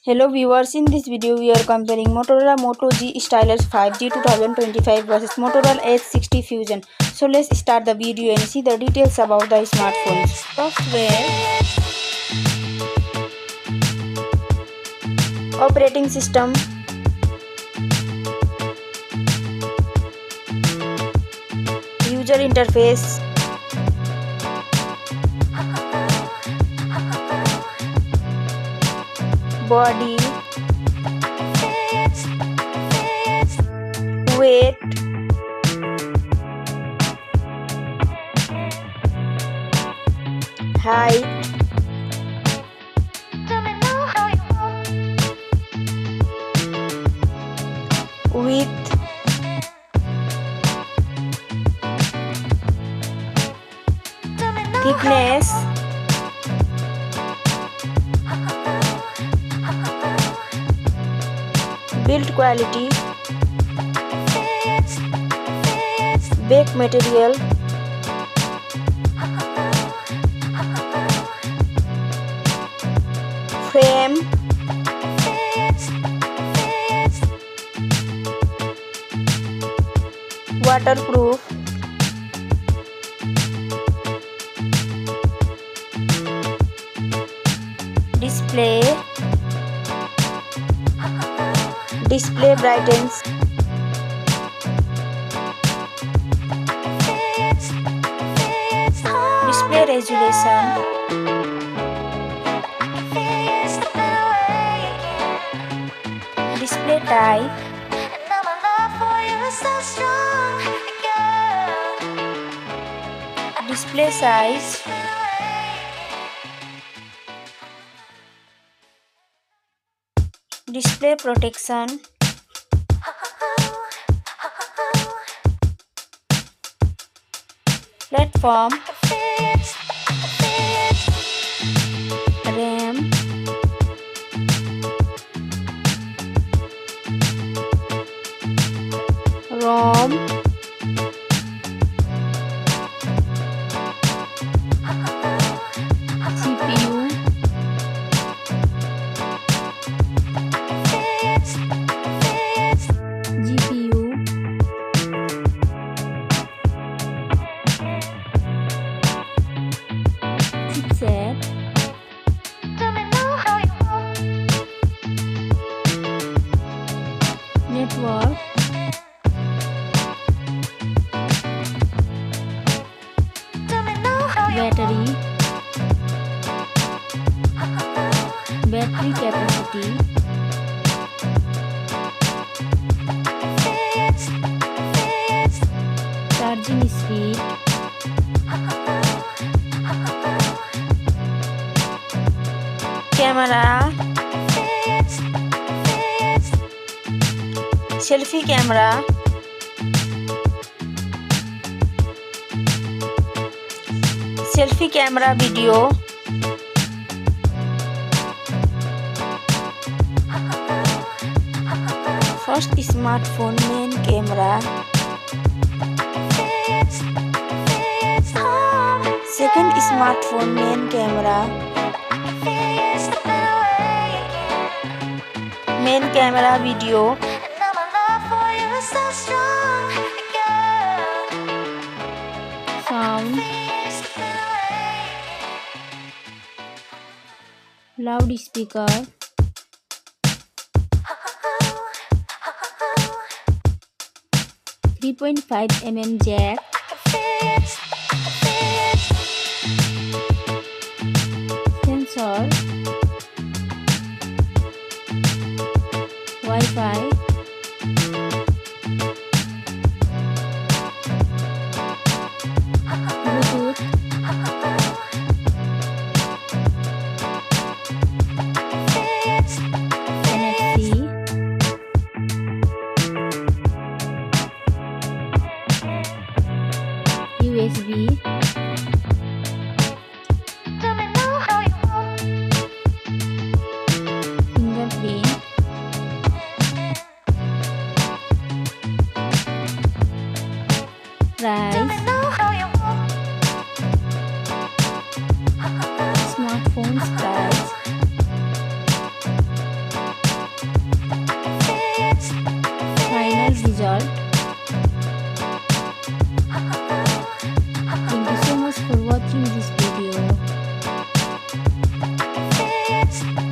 Hello viewers, in this video we are comparing Motorola Moto G Stylus 5G 2025 versus Motorola Edge 60 Fusion. So let's start the video and see the details about the smartphones. Software, operating system, user interface, body, weight, height, width, thickness, build quality, back material, frame, waterproof, display brightens, display resolution, display type, display size, display protection, platform, RAM, ROM, CPU, GPU, chipset, network, battery capacity, charging speed, camera, selfie camera, selfie camera video, first smartphone main camera, second smartphone main camera, main camera video, sound, loudspeaker, 3.5mm jack, sensor, Wi-Fi, Bluetooth, NFC, USB, fingerprint, this video.